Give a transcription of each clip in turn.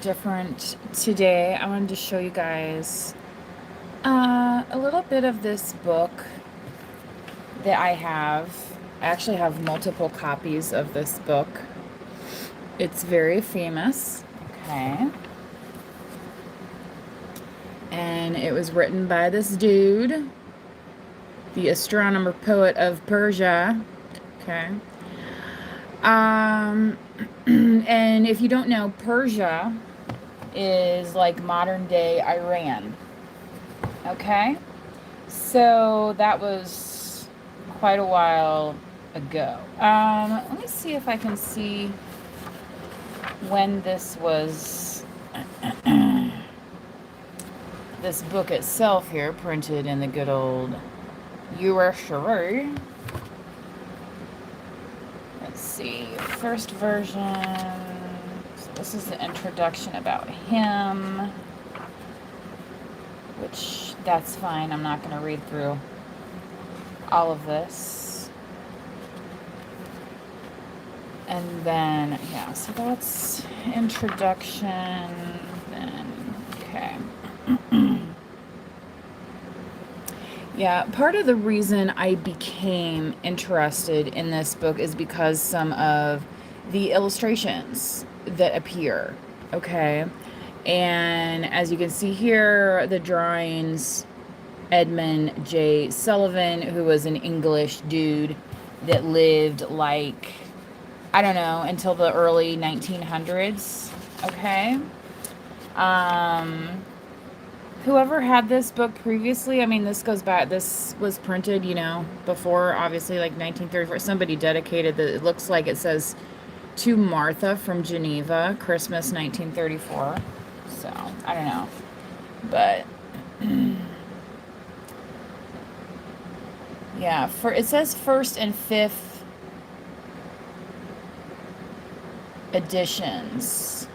different today. I wanted to show you guys a little bit of this book that I have. I actually have multiple copies of this book. It's very famous. Okay. And it was written by this dude, the astronomer poet of Persia. Okay. And if you don't know, Persia is like modern day Iran. Okay? So that was quite a while ago. Let me see if I can see when this was, this book itself here, printed in the good old USA. Let's see, first version. So this is the introduction about him, which that's fine. I'm not going to read through all of this. And then, yeah, so that's introduction. Then, okay. Yeah, part of the reason I became interested in this book is because some of the illustrations that appear, okay? And as you can see here, the drawings, Edmund J. Sullivan, who was an English dude that lived like, I don't know, until the early 1900s, okay? Whoever had this book previously, I mean, this goes back, this was printed, before, obviously, like 1934. Somebody dedicated it looks like it says, to Martha from Geneva, Christmas 1934. So, I don't know. But, yeah, it says first and fifth editions.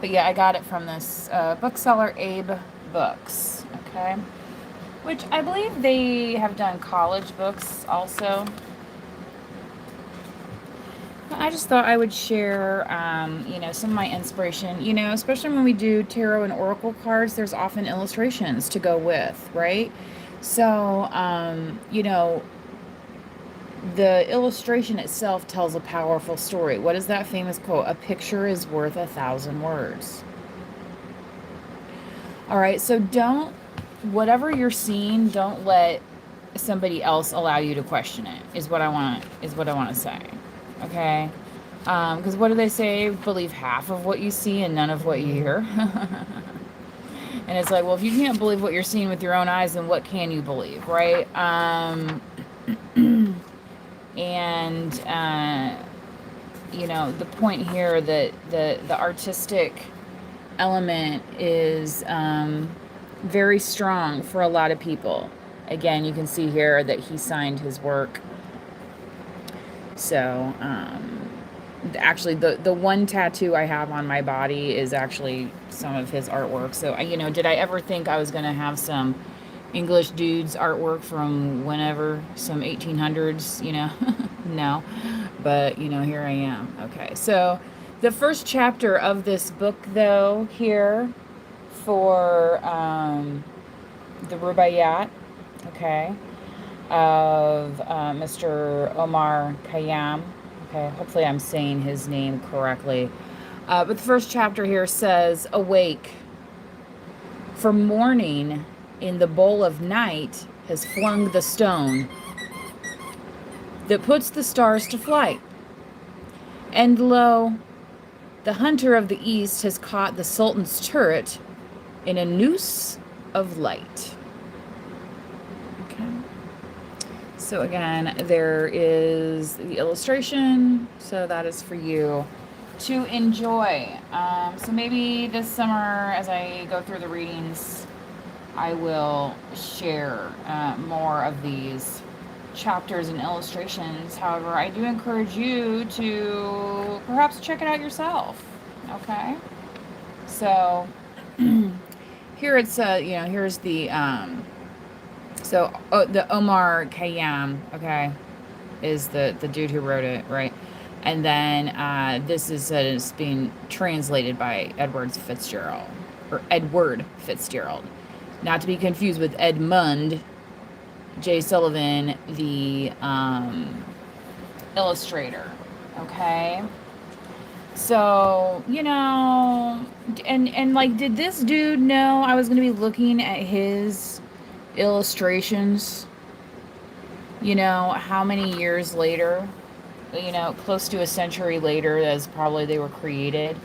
But yeah, I got it from this bookseller, Abe Books, okay? Which I believe they have done college books also. I just thought I would share, some of my inspiration, especially when we do tarot and oracle cards, there's often illustrations to go with, right? So, the illustration itself tells a powerful story. What is that famous quote? A picture is worth 1,000 words. All right, so whatever you're seeing, don't let somebody else allow you to question it. Is what I want to say. Okay? Because what do they say? Believe half of what you see and none of what you hear. And it's like, well, if you can't believe what you're seeing with your own eyes, then what can you believe, right? And the point here that the artistic element is very strong for a lot of people. Again, you can see here that he signed his work. So actually the one tattoo I have on my body is actually some of his artwork. So did I ever think I was going to have some English dude's artwork from whenever, some 1800s, no, but here I am. Okay, so the first chapter of this book, though, here for the Rubaiyat, okay, of Mr. Omar Khayyam. Okay, hopefully I'm saying his name correctly. But the first chapter here says, "Awake, for morning in the bowl of night has flung the stone that puts the stars to flight. And lo, the hunter of the east has caught the Sultan's turret in a noose of light." Okay. So again, there is the illustration. So that is for you to enjoy. So maybe this summer, as I go through the readings, I will share more of these chapters and illustrations. However, I do encourage you to perhaps check it out yourself. Okay? So here it's here's the So the Omar Khayyam, okay, is the dude who wrote it, right? And then this is it's being translated by Edward Fitzgerald, or Edward Fitzgerald, not to be confused with Edmund J. Sullivan, the illustrator. Okay, so and like, did this dude know I was gonna be looking at his illustrations? How many years later? Close to a century later, as probably they were created.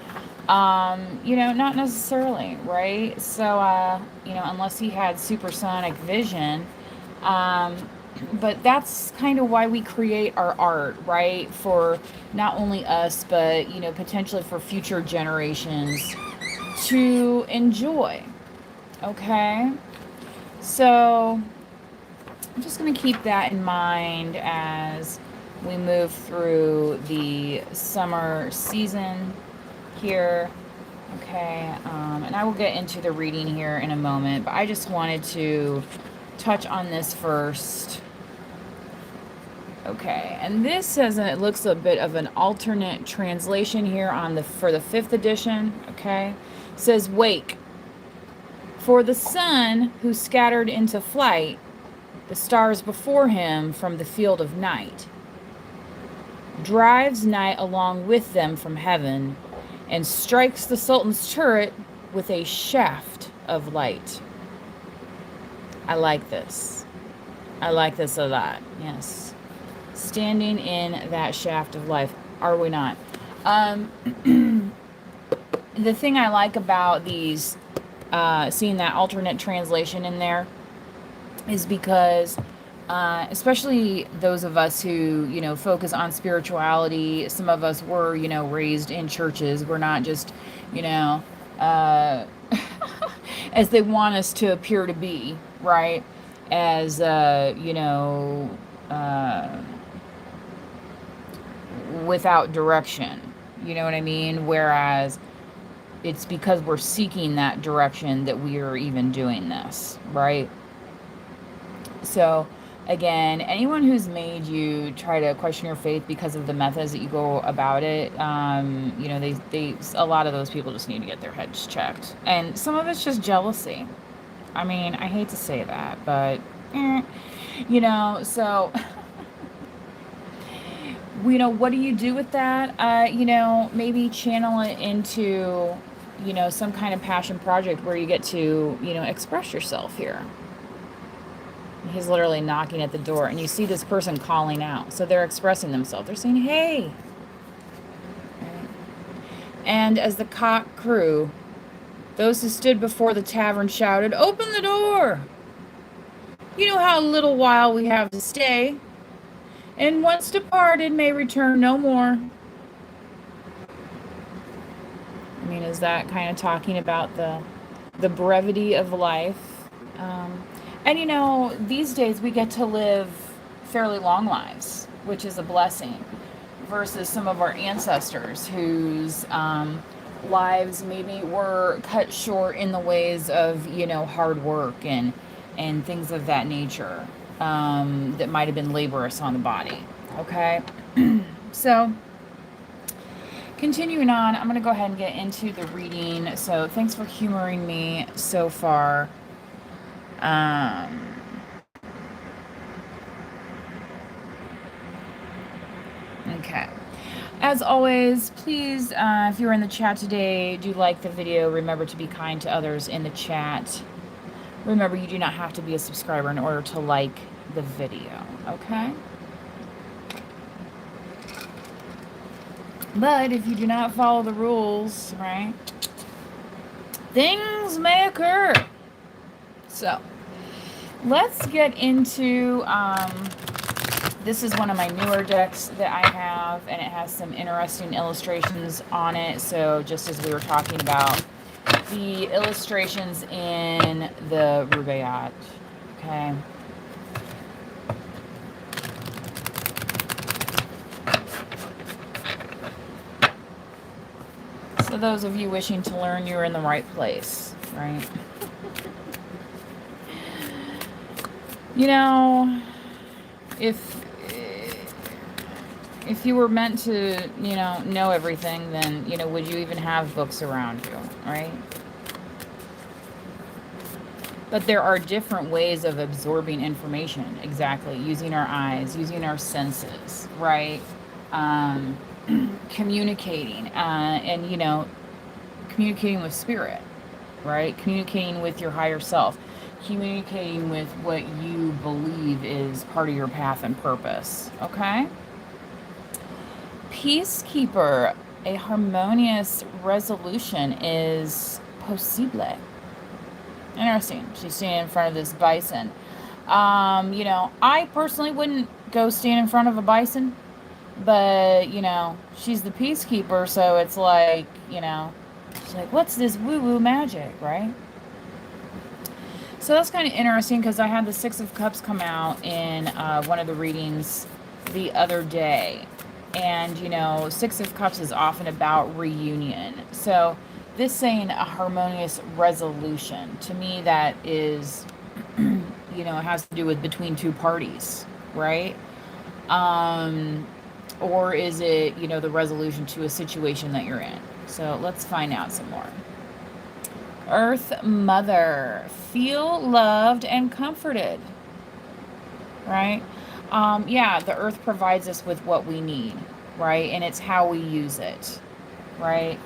Not necessarily, right? So, unless he had supersonic vision, um, but that's kind of why we create our art, right? For not only us, but, potentially for future generations to enjoy. Okay? So, I'm just going to keep that in mind as we move through the summer season here. Okay, and I will get into the reading here in a moment, but I just wanted to touch on this first. Okay, and this says, and it looks a bit of an alternate translation here for the 5th edition. Okay, it says, "Wake, for the sun who scattered into flight the stars before him from the field of night, drives night along with them from heaven, and strikes the Sultan's turret with a shaft of light." I like this. I like this a lot. Yes. Standing in that shaft of life. Are we not? The thing I like about these, seeing that alternate translation in there, is because especially those of us who focus on spirituality, some of us were raised in churches. We're not just uh, as they want us to appear to be, right? As without direction, you know what I mean? Whereas it's because we're seeking that direction that we are even doing this, right? So, again, anyone who's made you try to question your faith because of the methods that you go about it, they a lot of those people just need to get their heads checked. And some of it's just jealousy. I mean, I hate to say that, but, so, what do you do with that? Maybe channel it into, some kind of passion project where you get to, express yourself here. He's literally knocking at the door, and you see this person calling out. So they're expressing themselves. They're saying, "Hey." Right? And as the cock crew, those who stood before the tavern shouted, "Open the door! You know how little while we have to stay, and once departed may return no more." I mean, is that kind of talking about the brevity of life? And these days we get to live fairly long lives, which is a blessing, versus some of our ancestors whose lives maybe were cut short in the ways of, hard work and things of that nature, that might have been laborious on the body. Okay? So, continuing on, I'm going to go ahead and get into the reading. So, thanks for humoring me so far. Okay. As always, please, if you're in the chat today, do like the video. Remember to be kind to others in the chat. Remember, you do not have to be a subscriber in order to like the video, okay? But if you do not follow the rules, right, things may occur. So, let's get into, this is one of my newer decks that I have, and it has some interesting illustrations on it. So just as we were talking about the illustrations in the Rubaiyat, okay? So those of you wishing to learn, you're in the right place, right? You know, if if you were meant to, know everything, then, would you even have books around you, right? But there are different ways of absorbing information, exactly, using our eyes, using our senses, right? Um, communicating, and, communicating with spirit, right? Communicating with your higher self, communicating with what you believe is part of your path and purpose, okay? Peacekeeper, a harmonious resolution is possible. Interesting. She's standing in front of this bison. I personally wouldn't go stand in front of a bison, but, she's the peacekeeper, so it's like, she's like, what's this woo-woo magic, right? So that's kind of interesting because I had the Six of Cups come out in one of the readings the other day. And, Six of Cups is often about reunion. So this saying a harmonious resolution, to me, that is, it has to do with between two parties, right? Or is it, the resolution to a situation that you're in? So let's find out some more. Earth Mother, feel loved and comforted, right? Yeah, the earth provides us with what we need, right? And it's how we use it, right?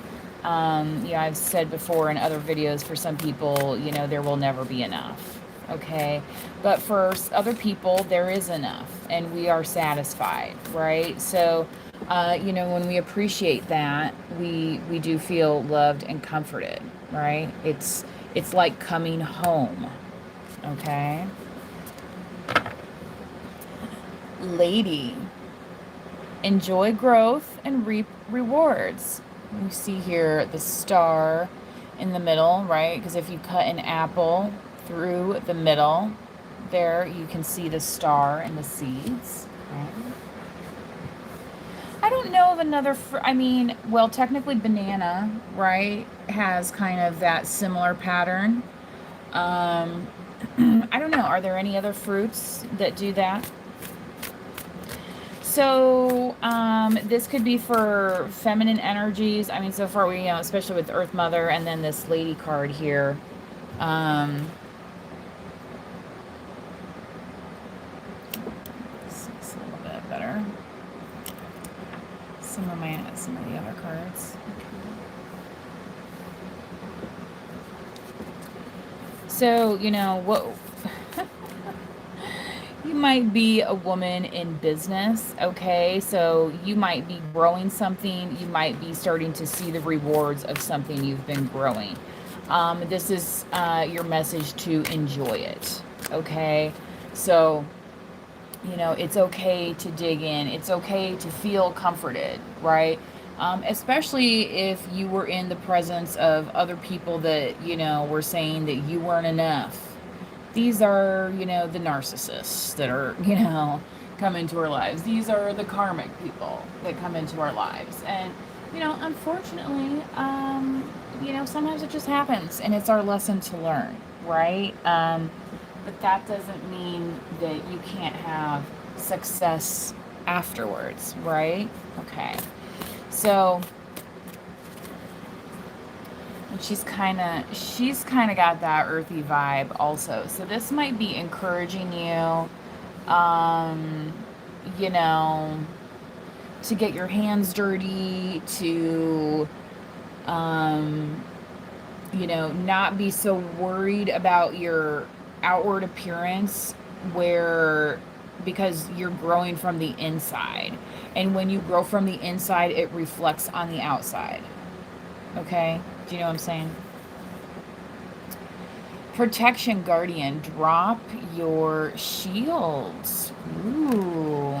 Yeah, I've said before in other videos, for some people, there will never be enough, okay? But for other people, there is enough, and we are satisfied, right? So, when we appreciate that, we do feel loved and comforted, right? It's like coming home, okay? Lady, enjoy growth and reap rewards. You see here the star in the middle, right? Because if you cut an apple through the middle, there you can see the star and the seeds, right? I don't know of another, well, technically banana, right, has kind of that similar pattern. Um, I don't know. Are there any other fruits that do that? So, this could be for feminine energies. I mean, so far we, especially with Earth Mother and then this lady card here. Um, it's a little bit better. Some of the other cards. So, what you might be a woman in business, okay? So you might be growing something. You might be starting to see the rewards of something you've been growing. This is your message to enjoy it, okay? So, it's okay to dig in. It's okay to feel comforted, right? Especially if you were in the presence of other people that, were saying that you weren't enough. These are, the narcissists that are, come into our lives. These are the karmic people that come into our lives. And, unfortunately, sometimes it just happens and it's our lesson to learn, right? But that doesn't mean that you can't have success afterwards, right? Okay. So, and she's kind of got that earthy vibe also. So this might be encouraging you, um, you know, to get your hands dirty, to, um, not be so worried about your outward appearance, where because you're growing from the inside. And when you grow from the inside, it reflects on the outside. Okay? Do you know what I'm saying? Protection Guardian, drop your shields. Ooh.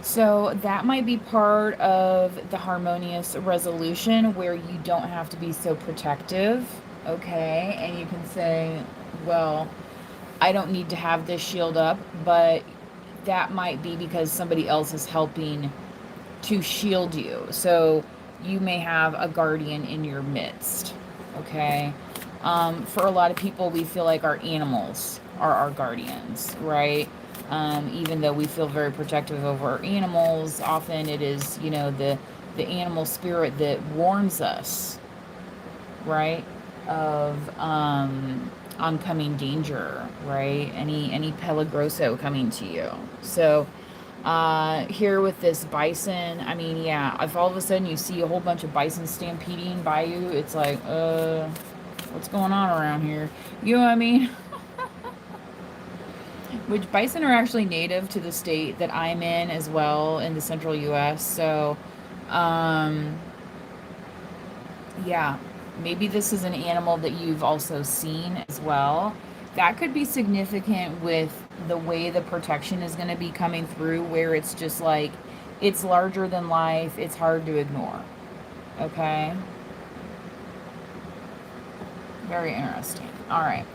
So that might be part of the harmonious resolution where you don't have to be so protective, okay? And you can say, well, I don't need to have this shield up, but that might be because somebody else is helping to shield you. So you may have a guardian in your midst, okay? For a lot of people, we feel like our animals are our guardians, right? Even though we feel very protective over our animals, often it is, the animal spirit that warns us, right, of oncoming danger, right? Any pelagroso coming to you. So here with this bison, I mean, yeah, if all of a sudden you see a whole bunch of bison stampeding by you, it's like, what's going on around here? You know what I mean? Which bison are actually native to the state that I'm in as well, in the central US. So, um, yeah, maybe this is an animal that you've also seen as well. That could be significant with the way the protection is going to be coming through, where it's just like, it's larger than life, it's hard to ignore. Okay? Very interesting. All right.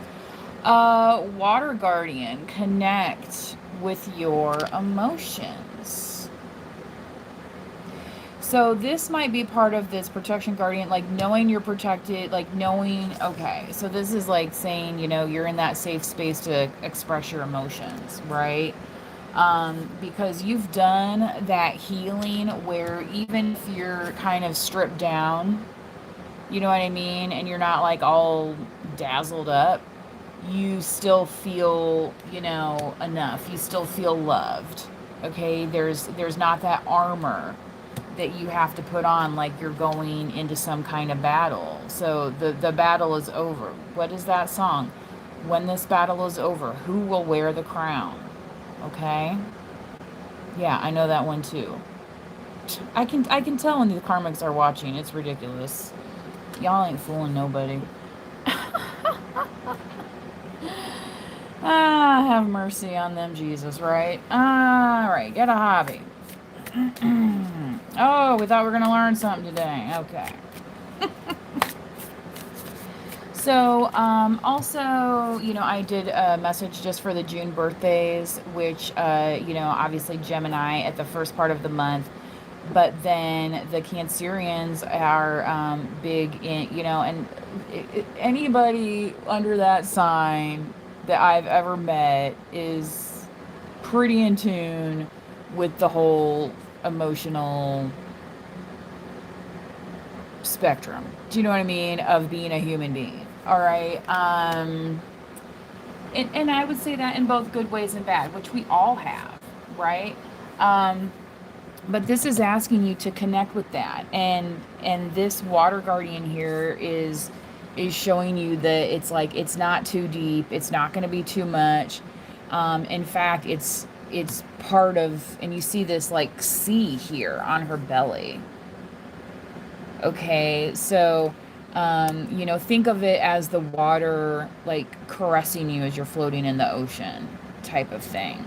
Water guardian, connect with your emotions. So this might be part of this protection guardian, like knowing you're protected, like knowing, okay, so this is like saying, you're in that safe space to express your emotions, right? Because you've done that healing where even if you're kind of stripped down, you know what I mean, and you're not like all dazzled up, you still feel, enough. You still feel loved. Okay? There's not that armor that you have to put on like you're going into some kind of battle. So the battle is over. What is that song? When this battle is over, who will wear the crown? Okay? Yeah, I know that one too. I can tell when the karmics are watching. It's ridiculous. Y'all ain't fooling nobody. Ah, have mercy on them, Jesus, right? All right, get a hobby. Oh, we thought we were going to learn something today. Okay. So, also, I did a message just for the June birthdays, which, obviously Gemini at the first part of the month, but then the Cancerians are big in, and anybody under that sign that I've ever met is pretty in tune with the whole emotional spectrum. Do you know what I mean? Of being a human being. All right. And I would say that in both good ways and bad, which we all have, right? Um, but this is asking you to connect with that, and this water guardian here is showing you that it's like it's not too deep, it's not going to be too much. In fact, it's part of, and you see this like sea here on her belly. Okay, so think of it as the water like caressing you as you're floating in the ocean type of thing.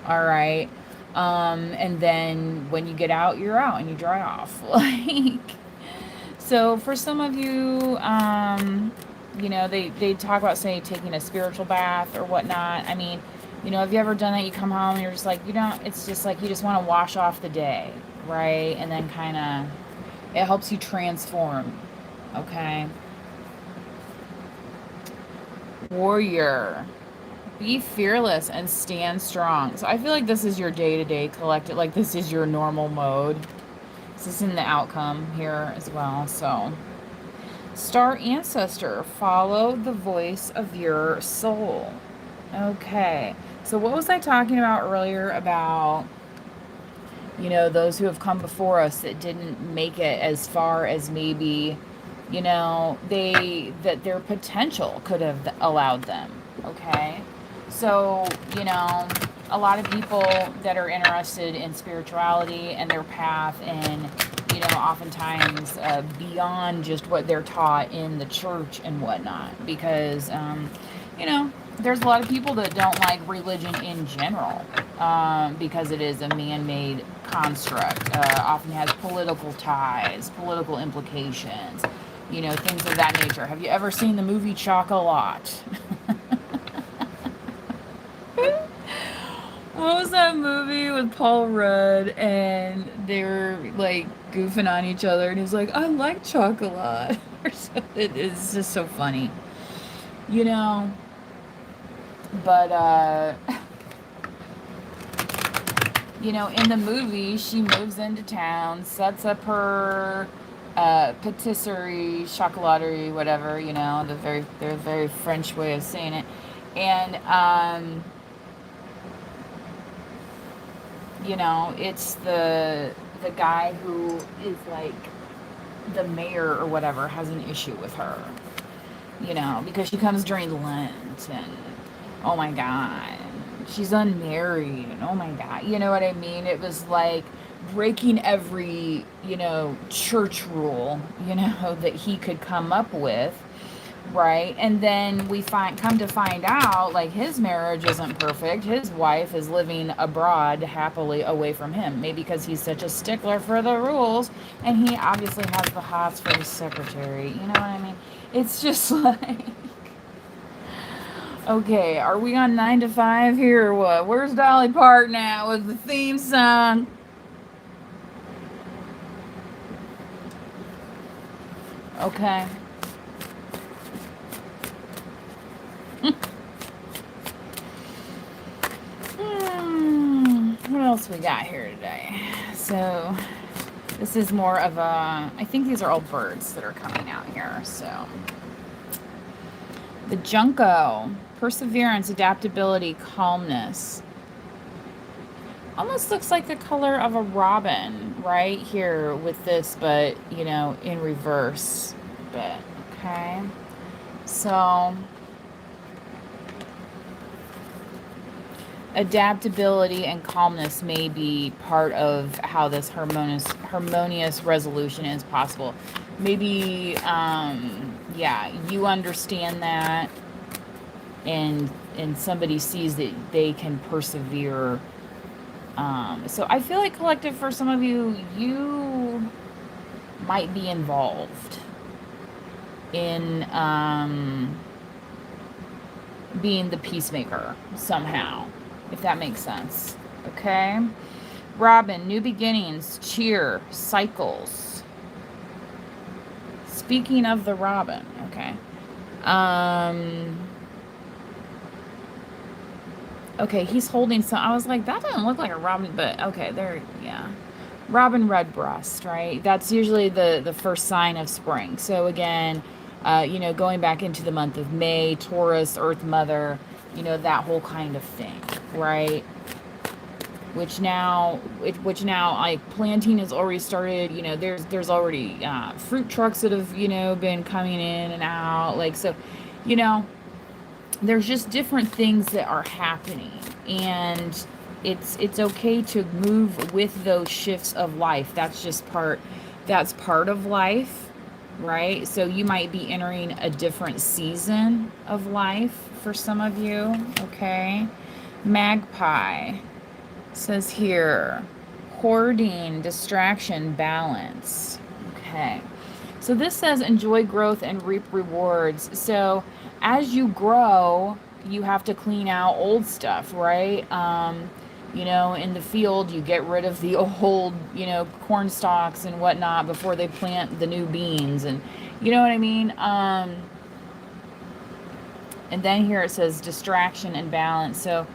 All right. And then when you get out, you're out and you dry off. Like, so for some of you, they talk about, say, taking a spiritual bath or whatnot. I mean, have you ever done that? You come home and you're just like, it's just like you just want to wash off the day, right? And then kind of, it helps you transform. Okay. Warrior. Be fearless and stand strong. So I feel like this is your day-to-day collected, like this is your normal mode. This is in the outcome here as well. So Star Ancestor, follow the voice of your soul. Okay. So what was I talking about earlier about, those who have come before us that didn't make it as far as maybe, that their potential could have allowed them. Okay. So, a lot of people that are interested in spirituality and their path, and, oftentimes beyond just what they're taught in the church and whatnot, because, there's a lot of people that don't like religion in general, because it is a man-made construct, often has political ties, political implications, things of that nature. Have you ever seen the movie Chocolat? What was that movie with Paul Rudd and they were like goofing on each other and he's like, I like chocolate or something. It's just so funny. But, you know, in the movie, she moves into town, sets up her patisserie, chocolaterie, whatever, you know, the very French way of saying it. And, you know, it's the guy who is like the mayor or whatever has an issue with her, you know, because she comes during Lent and oh my God, she's unmarried and oh my God, you know what I mean? It was like breaking every, you know, church rule, you know, that he could come up with. Right. And then we come to find out like his marriage isn't perfect. His wife is living abroad happily away from him. Maybe because he's such a stickler for the rules and he obviously has the hots for his secretary. You know what I mean? It's just like, okay, are we on 9 to 5 here or what? Where's Dolly Parton at with the theme song? Okay. What else we got here today? So this is more of a, I think these are all birds that are coming out here. So the junco, perseverance, adaptability, calmness. Almost looks like the color of a robin right here with this, but you know, in reverse. But okay. So adaptability and calmness may be part of how this harmonious resolution is possible. Maybe yeah, you understand that and somebody sees that they can persevere. So I feel like collective for some of you, you might be involved in being the peacemaker somehow, if that makes sense. Okay. Robin, new beginnings, cheer, cycles. Speaking of the robin, okay. Okay, he's holding some. I was like, that doesn't look like a robin, but okay, there, yeah. Robin redbreast, right? That's usually the first sign of spring. So again, you know, going back into the month of May, Taurus, Earth Mother, you know, that whole kind of thing, right? Which now, like planting has already started. You know, there's already fruit trucks that have, you know, been coming in and out. Like, so, you know, there's just different things that are happening, and it's okay to move with those shifts of life. That's part of life, right? So you might be entering a different season of life for some of you. Okay. Magpie says here, hoarding, distraction, balance. Okay. So this says enjoy growth and reap rewards. So as you grow, you have to clean out old stuff, right? You know, in the field, you get rid of the old, you know, corn stalks and whatnot before they plant the new beans. And you know what I mean? And then here it says distraction and balance. So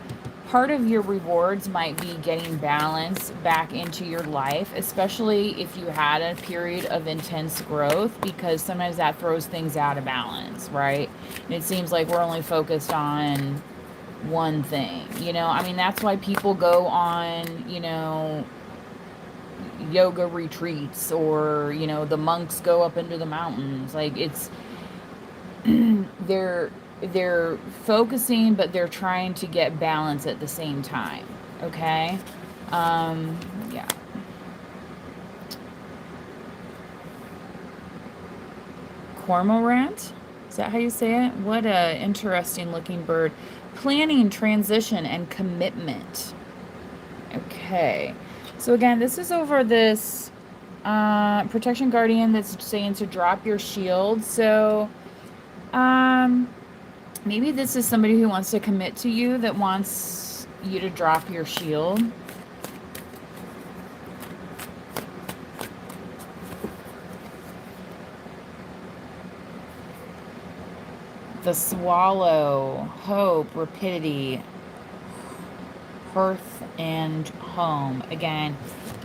part of your rewards might be getting balance back into your life, especially if you had a period of intense growth, because sometimes that throws things out of balance, right? And it seems like we're only focused on one thing, you know? I mean, that's why people go on, you know, yoga retreats, or, you know, the monks go up into the mountains. Like, it's, they're focusing, but they're trying to get balance at the same time. Okay. Yeah. Cormorant, is that how you say it? What a interesting looking bird. Planning, transition, and commitment. Okay. So again, this is over this protection guardian that's saying to drop your shield. So maybe this is somebody who wants to commit to you, that wants you to drop your shield. The swallow, hope, rapidity, hearth and home. Again,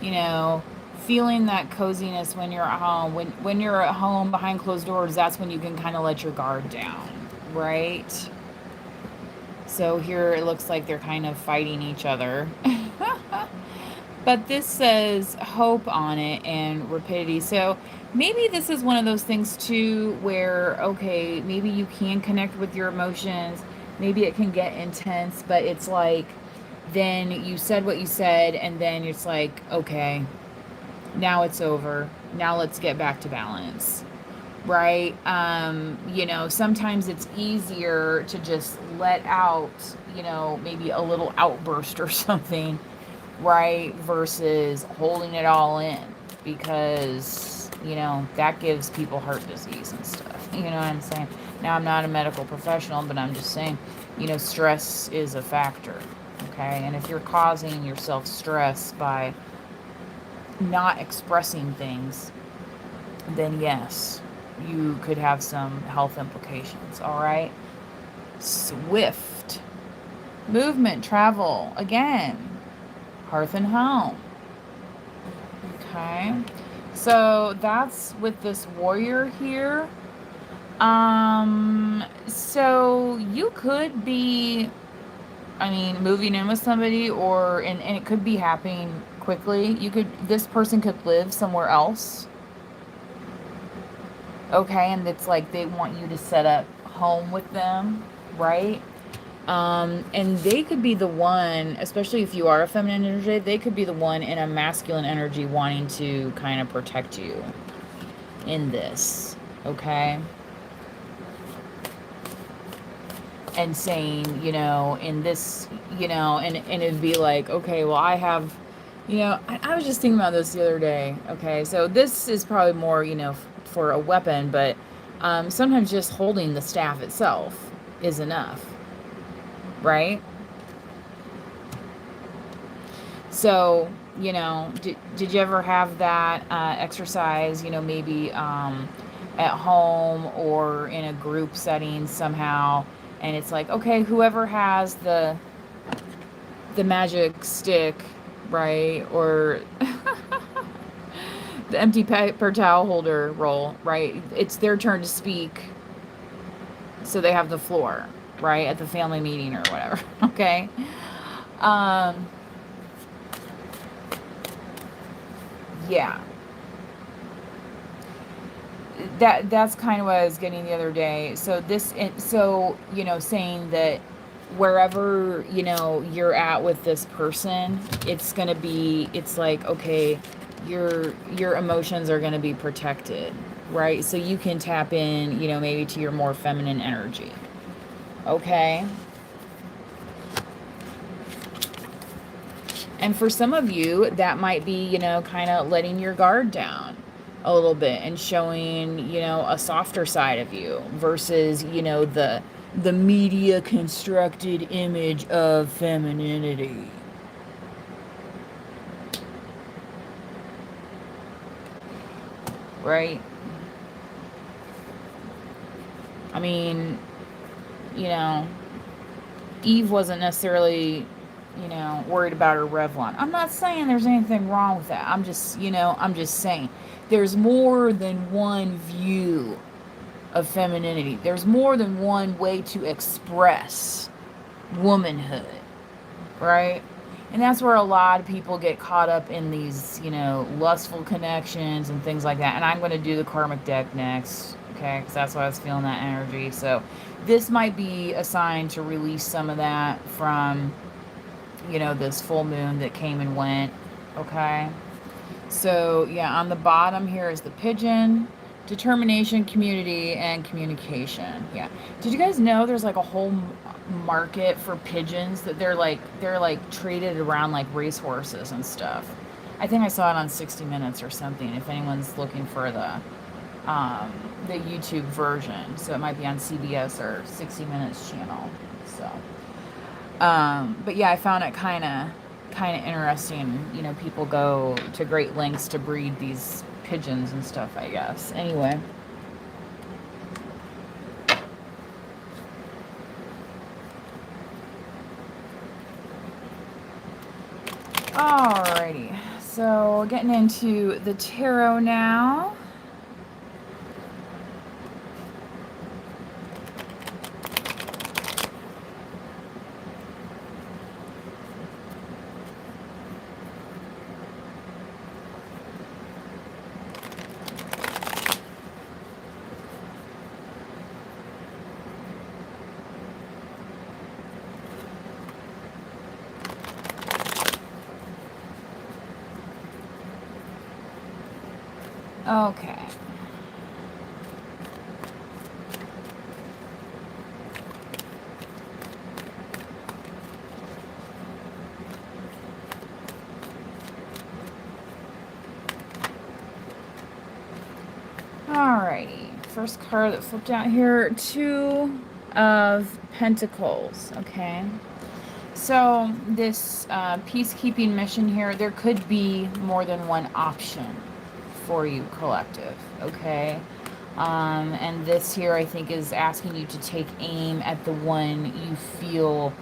you know, feeling that coziness when you're at home. When you're at home behind closed doors, that's when you can kind of let your guard down, right? So here it looks like they're kind of fighting each other. But this says hope on it and rapidity. So maybe this is one of those things too where, okay, maybe you can connect with your emotions. Maybe it can get intense, but it's like then you said what you said, and then it's like, okay, now it's over. Now let's get back to balance. Right? You know, sometimes it's easier to just let out, you know, maybe a little outburst or something, right? Versus holding it all in because, you know, that gives people heart disease and stuff. You know what I'm saying? Now, I'm not a medical professional, but I'm just saying, you know, stress is a factor. Okay. And if you're causing yourself stress by not expressing things, then yes, you could have some health implications. All right. Swift movement, travel, again, hearth and home. Okay. So that's with this warrior here. So you could be, I mean, moving in with somebody, or and it could be happening quickly. This person could live somewhere else. Okay, and it's like they want you to set up home with them, right? And they could be the one, especially if you are a feminine energy, they could be the one in a masculine energy wanting to kind of protect you in this, okay? And saying, you know, in this, you know, and it'd be like, okay, well, I have, you know, I was just thinking about this the other day, okay? So this is probably more, you know, for a weapon, but sometimes just holding the staff itself is enough, right? So, you know, did you ever have that exercise, you know, maybe at home or in a group setting somehow, and it's like, okay, whoever has the magic stick, right, or the empty paper towel holder roll, right, it's their turn to speak, so they have the floor, right, at the family meeting or whatever. Okay. Yeah, that's kind of what I was getting the other day. So so, you know, saying that wherever, you know, you're at with this person, it's going to be, it's like, okay, your emotions are going to be protected, right? So you can tap in, you know, maybe to your more feminine energy. Okay? And for some of you, that might be, you know, kind of letting your guard down a little bit and showing, you know, a softer side of you versus, you know, the media constructed image of femininity. Right? I mean, you know, Eve wasn't necessarily, you know, worried about her Revlon. I'm not saying there's anything wrong with that. I'm just, you know, I'm just saying there's more than one view of femininity. There's more than one way to express womanhood, right? And that's where a lot of people get caught up in these, you know, lustful connections and things like that. And I'm going to do the karmic deck next, okay? Because that's why I was feeling that energy. So this might be a sign to release some of that from, you know, this full moon that came and went, okay? So, yeah, on the bottom here is the pigeon, determination, community, and communication. Yeah. Did you guys know there's like a whole market for pigeons that they're like traded around like racehorses and stuff? I think I saw it on 60 Minutes or something. If anyone's looking for the YouTube version, so it might be on CBS or 60 Minutes channel. So, but yeah, I found it kind of interesting. You know, people go to great lengths to breed these pigeons and stuff, I guess. Anyway. Alrighty, so getting into the tarot now. Okay. Alrighty, first card that flipped out here, Two of Pentacles, okay? So this peacekeeping mission here, there could be more than one option for you, collective, okay? And this here, I think, is asking you to take aim at the one you feel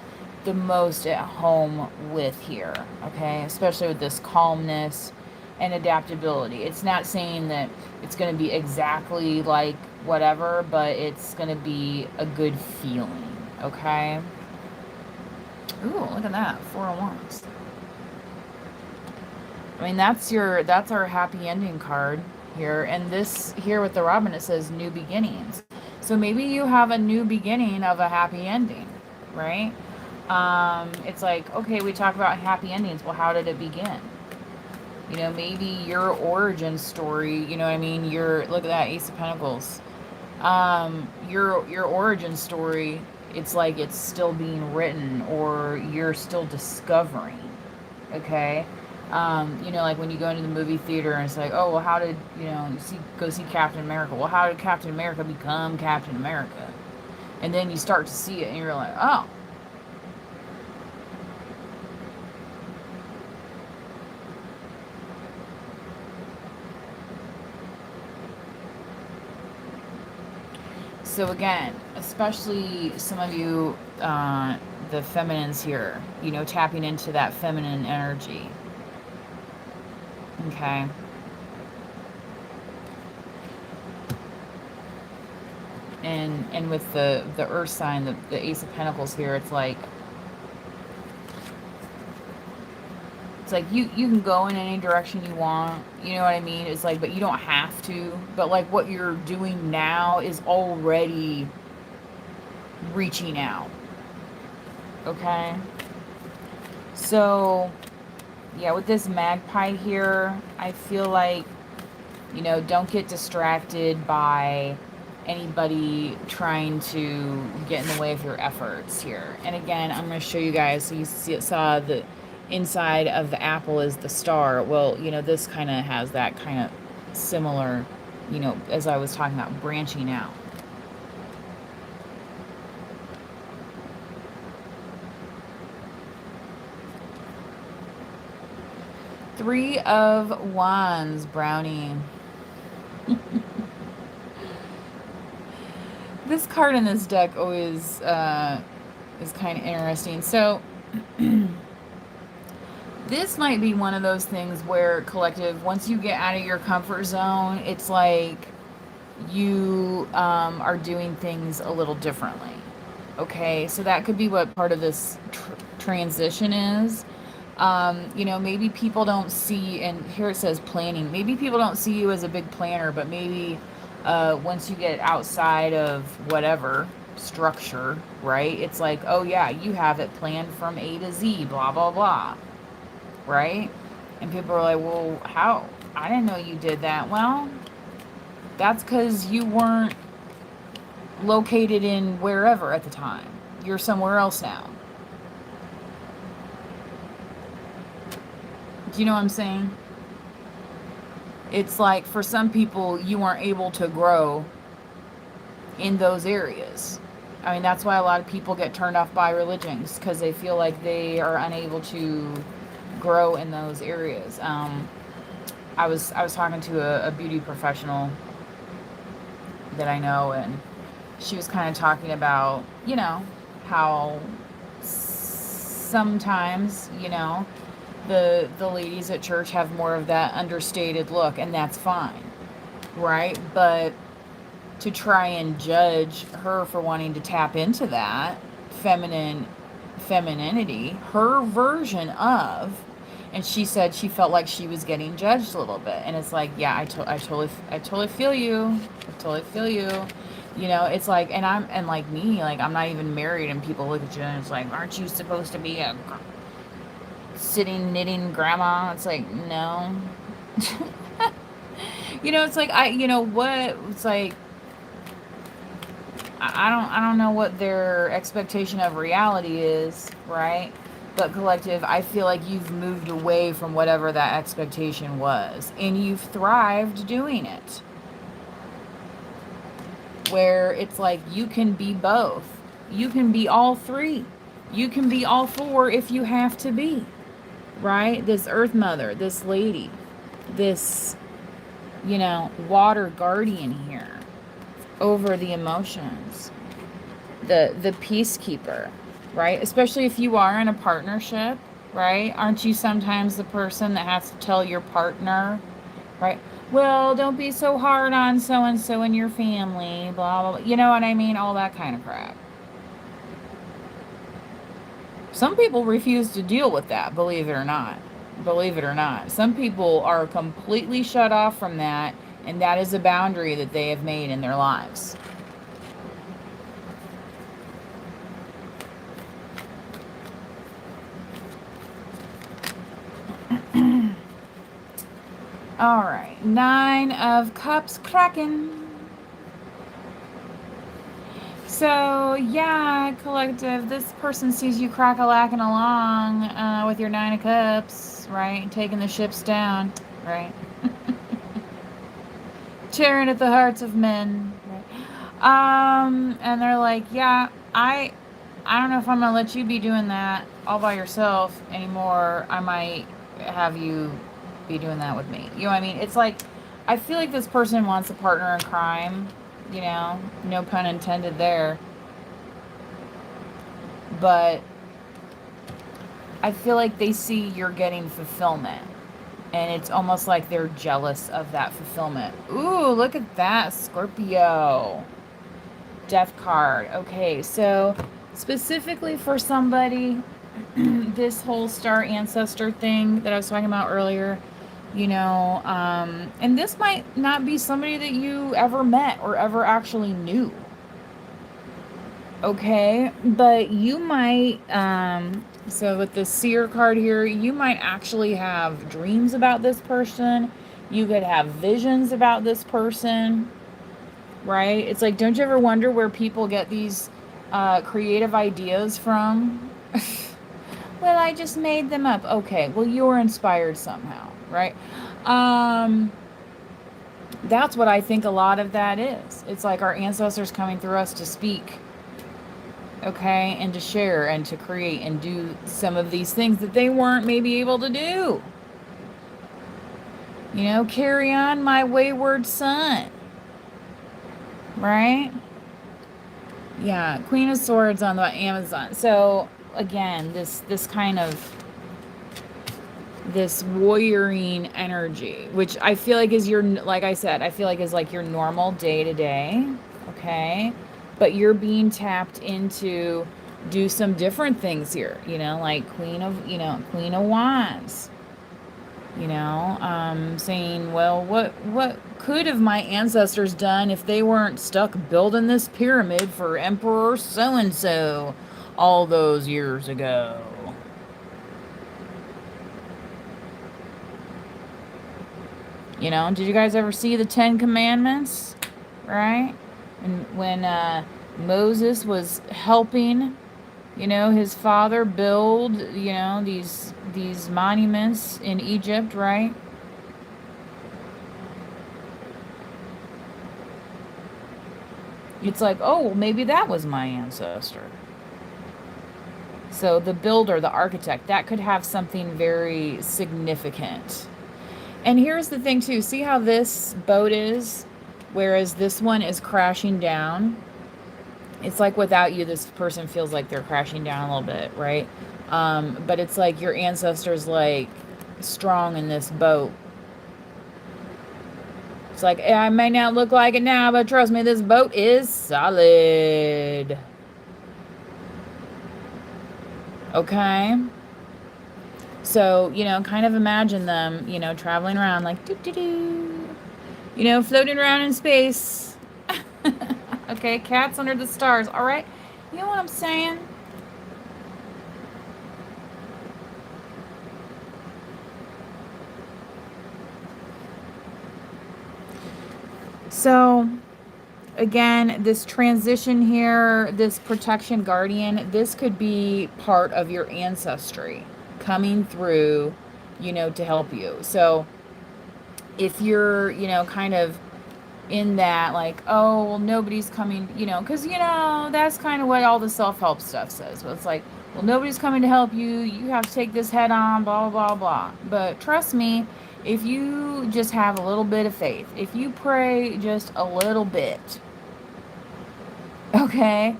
the most at home with here, okay? Especially with this calmness and adaptability. It's not saying that it's going to be exactly like whatever, but it's going to be a good feeling, okay? Ooh, look at that, Four of Wands. I mean, that's our happy ending card here. And this here with the Robin, it says new beginnings. So maybe you have a new beginning of a happy ending, right? It's like, okay, we talk about happy endings. Well, how did it begin? You know, maybe your origin story, you know what I mean? Look at that, Ace of Pentacles. Your origin story, it's like it's still being written, or you're still discovering, okay? You know, like when you go into the movie theater and it's like, oh, well, how did, you know, go see Captain America? Well, how did Captain America become Captain America? And then you start to see it and you're like, oh. So again, especially some of you, the feminines here, you know, tapping into that feminine energy. Okay. And with the earth sign, the Ace of Pentacles here, it's like you can go in any direction you want, you know what I mean? It's like, but you don't have to. But like what you're doing now is already reaching out. Okay? So yeah, with this magpie here, I feel like, you know, don't get distracted by anybody trying to get in the way of your efforts here. And again, I'm going to show you guys, so you saw the inside of the apple is the star. Well, you know, this kind of has that kind of similar, you know, as I was talking about, branching out. Three of Wands, Brownie. This card in this deck always is kind of interesting. So this might be one of those things where, collective, once you get out of your comfort zone, it's like you are doing things a little differently. Okay, so that could be what part of this transition is. You know, maybe people don't see, and here it says planning, maybe people don't see you as a big planner, but maybe once you get outside of whatever structure, right, it's like, oh yeah, you have it planned from A to Z, blah blah blah, right? And people are like, well, how? I didn't know you did that. Well, that's because you weren't located in wherever at the time. You're somewhere else now. Do you know what I'm saying? It's like, for some people, you weren't able to grow in those areas. I mean, that's why a lot of people get turned off by religions, because they feel like they are unable to grow in those areas. I was talking to a beauty professional that I know, and she was kind of talking about, you know, how sometimes, you know, The ladies at church have more of that understated look, and that's fine, right? But to try and judge her for wanting to tap into that femininity, her version of, and she said she felt like she was getting judged a little bit, and it's like, yeah, I totally feel you, I totally feel you. You know, it's like, and like me, like I'm not even married, and people look at you and it's like, aren't you supposed to be a sitting knitting grandma? It's like, no. You know, it's like, you know what, it's like, I don't know what their expectation of reality is, right? But collective, I feel like you've moved away from whatever that expectation was, and you've thrived doing it. Where it's like you can be both. You can be all three. You can be all four if you have to be. Right? This earth mother, this lady, this, you know, water guardian here over the emotions, the peacekeeper, right? Especially if you are in a partnership, right? Aren't you sometimes the person that has to tell your partner, right? Well, don't be so hard on so and so in your family, blah, blah, blah. You know what I mean? All that kind of crap. Some people refuse to deal with that, believe it or not. Believe it or not. Some people are completely shut off from that, and that is a boundary that they have made in their lives. All right, 9 of Cups cracking. So, yeah, collective, this person sees you crack-a-lacking along with your 9 of Cups, right? Taking the ships down, right? Tearing at the hearts of men. Right? And they're like, yeah, I don't know if I'm going to let you be doing that all by yourself anymore. I might have you be doing that with me. You know what I mean? It's like, I feel like this person wants a partner in crime, you know, no pun intended there. But I feel like they see you're getting fulfillment. And it's almost like they're jealous of that fulfillment. Ooh, look at that, Scorpio. Death card. Okay, so specifically for somebody, this whole star ancestor thing that I was talking about earlier, you know, and this might not be somebody that you ever met or ever actually knew. Okay, but you might, so with the seer card here, you might actually have dreams about this person. You could have visions about this person, right? It's like, don't you ever wonder where people get these creative ideas from? Well, I just made them up. Okay, well, you were inspired somehow, right? That's what I think a lot of that is. It's like our ancestors coming through us to speak, okay, and to share and to create and do some of these things that they weren't maybe able to do. You know, carry on my wayward son. Right? Yeah, Queen of Swords on the Amazon. So again, this kind of this warrioring energy, which I feel like is your, like I said, I feel like is like your normal day to day, okay? But you're being tapped into do some different things here, you know, like Queen of Wands, you know, saying, well, what could have my ancestors done if they weren't stuck building this pyramid for Emperor so-and-so all those years ago? You know, did you guys ever see the 10 Commandments? Right? And when Moses was helping, you know, his father build, you know, these monuments in Egypt, right? It's like, oh, well, maybe that was my ancestor. So the builder, the architect, that could have something very significant. And here's the thing too, see how this boat is, whereas this one is crashing down? It's like without you, this person feels like they're crashing down a little bit, right? But it's like your ancestors like strong in this boat. It's like, I may not look like it now, but trust me, this boat is solid. Okay? So, kind of imagine them, traveling around like doo doo doo, floating around in space. Okay, cats under the stars. All right? You know what I'm saying? So, again, this transition here, this protection guardian, this could be part of your ancestry coming through, to help you. So if you're, kind of in that, like, oh, well, nobody's coming, because, that's kind of what all the self help stuff says. But it's like, well, nobody's coming to help you. You have to take this head on, blah, blah, blah. But trust me, if you just have a little bit of faith, if you pray just a little bit, okay,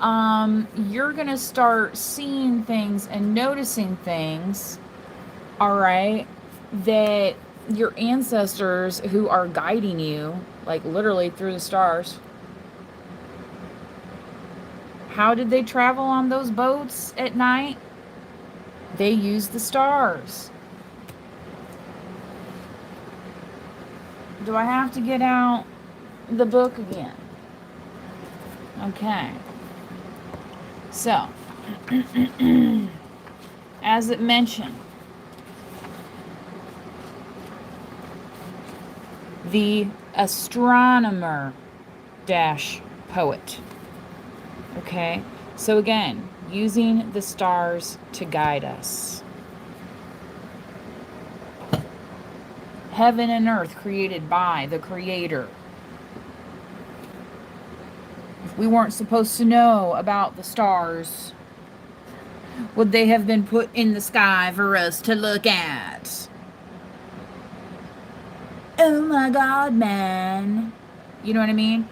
you're gonna start seeing things and noticing things, all right, that your ancestors who are guiding you, like literally through the stars, how did they travel on those boats at night? They used the stars. Do I have to get out the book again? Okay. So, as it mentioned, the astronomer dash poet. Okay, so again, using the stars to guide us. Heaven and earth created by the Creator. If we weren't supposed to know about the stars, would they have been put in the sky for us to look at? Oh my God, man. You know what I mean?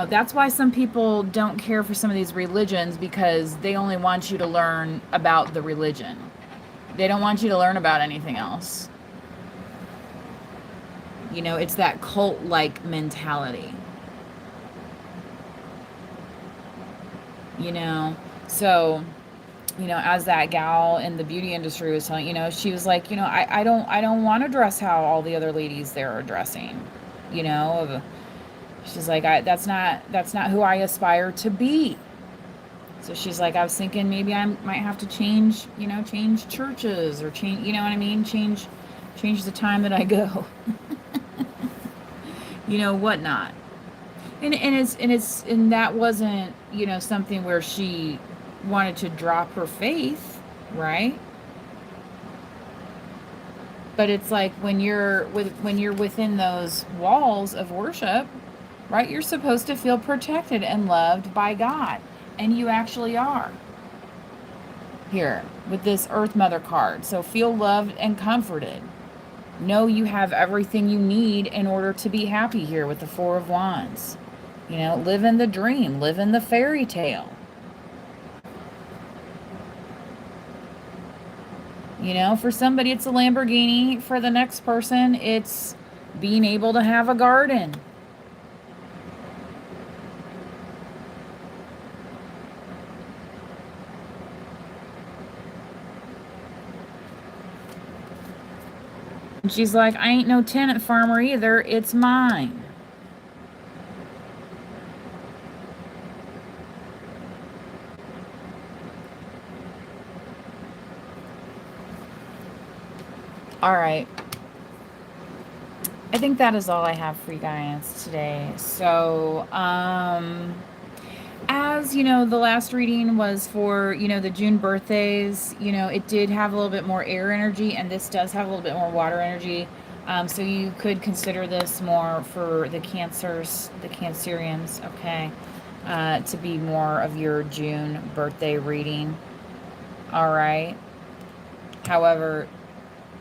That's why some people don't care for some of these religions, because they only want you to learn about the religion. They don't want you to learn about anything else. It's that cult-like mentality. So, as that gal in the beauty industry was telling, she was like, I don't want to dress how all the other ladies there are dressing. She's like, that's not who I aspire to be. So she's like, I was thinking maybe I might have to change churches, or change, you know what I mean? Change the time that I go. Whatnot. And that wasn't, something where she wanted to drop her faith, right? But it's like when you're within those walls of worship, right? You're supposed to feel protected and loved by God, and you actually are. Here with this Earth Mother card. So feel loved and comforted. Know you have everything you need in order to be happy here with the Four of Wands. Live in the dream, live in the fairy tale. For somebody it's a Lamborghini. For the next person, it's being able to have a garden. And she's like, I ain't no tenant farmer either. It's mine. All right. I think that is all I have for you guys today. So, as the last reading was for, the June birthdays, it did have a little bit more air energy, and this does have a little bit more water energy. So you could consider this more for the Cancers, the Cancerians, okay, to be more of your June birthday reading. All right. However,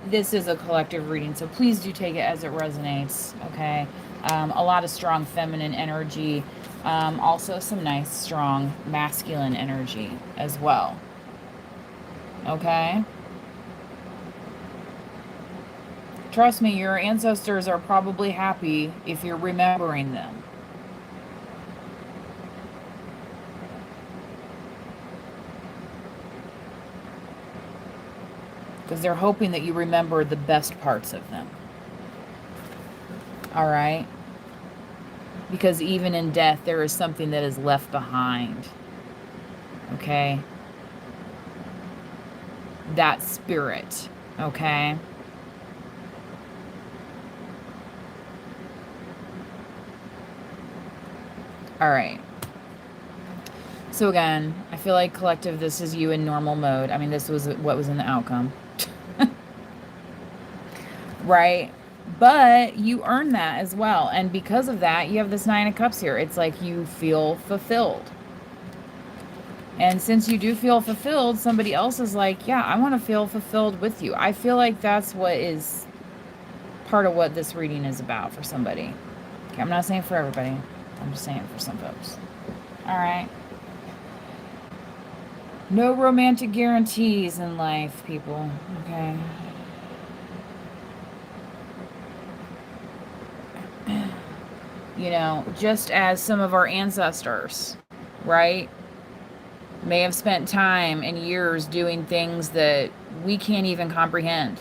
this is a collective reading, so please do take it as it resonates, okay? A lot of strong feminine energy. Also some nice, strong masculine energy as well. Okay? Trust me, your ancestors are probably happy if you're remembering them. Because they're hoping that you remember the best parts of them. All right? Because even in death, there is something that is left behind. Okay? That spirit. Okay? All right. So again, I feel like collective, this is you in normal mode. I mean, this was what was in the outcome. Right? But you earn that as well. And because of that, you have this Nine of Cups here. It's like you feel fulfilled. And since you do feel fulfilled, somebody else is like, yeah, I want to feel fulfilled with you. I feel like that's what is part of what this reading is about for somebody. Okay, I'm not saying for everybody. I'm just saying for some folks. All right. No romantic guarantees in life, people. Okay. You know, just as some of our ancestors, right, may have spent time and years doing things that we can't even comprehend.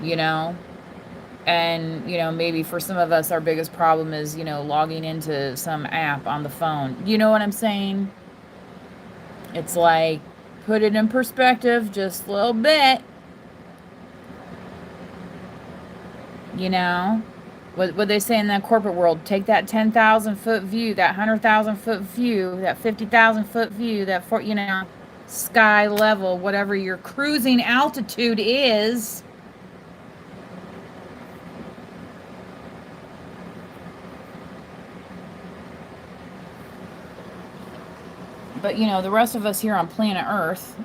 You know? And, you know, maybe for some of us, our biggest problem is, you know, logging into some app on the phone. You know what I'm saying? It's like, put it in perspective just a little bit. You know? What they say in that corporate world, take that 10,000 foot view, that 100,000 foot view, that 50,000 foot view, that, you know, sky level, whatever your cruising altitude is. But, you know, the rest of us here on planet Earth,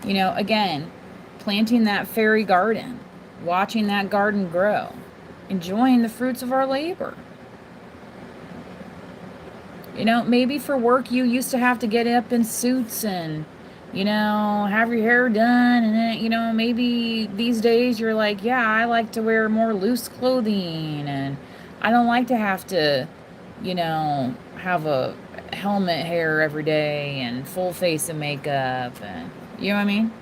you know, again, planting that fairy garden, watching that garden grow, enjoying the fruits of our labor. You know, maybe for work you used to have to get up in suits and, you know, have your hair done. And then, you know, maybe these days you're like, yeah, I like to wear more loose clothing. And I don't like to have to, you know, have a helmet hair every day and full face of makeup. And, you know what I mean?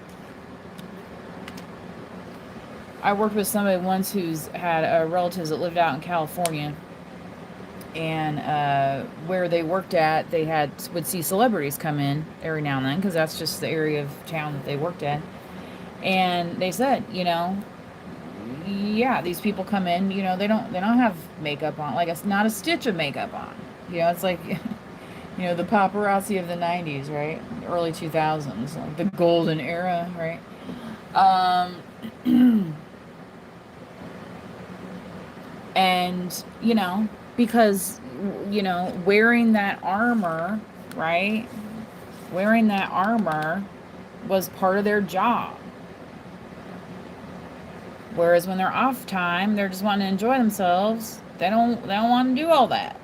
I worked with somebody once who's had relatives that lived out in California. And where they worked at, they would see celebrities come in every now and then, because that's just the area of town that they worked at. And they said, you know, yeah, these people come in, you know, they don't have makeup on, like it's not a stitch of makeup on. You know, it's like, you know, the paparazzi of the 90s, right? Early 2000s, like the golden era, right? And, you know, because, you know, wearing that armor, right? Wearing that armor was part of their job. Whereas when they're off time, they're just wanting to enjoy themselves. They don't want to do all that.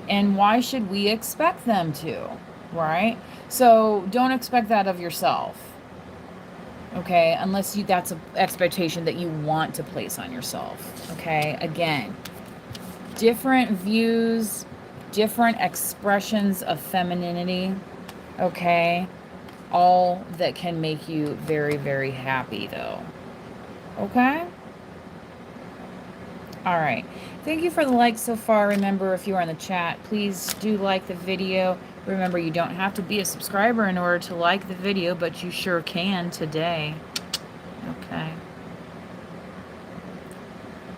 And why should we expect them to, right? So don't expect that of yourself. Okay, unless that's an expectation that you want to place on yourself. Okay, again, different views, different expressions of femininity. Okay, all that can make you very, very happy, though. Okay? All right. Thank you for the likes so far. Remember, if you are in the chat, please do like the video. Remember, you don't have to be a subscriber in order to like the video, but you sure can today. Okay.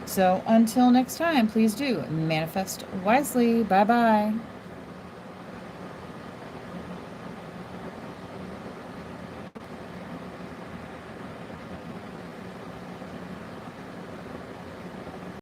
So until next time, please do manifest wisely. Bye-bye.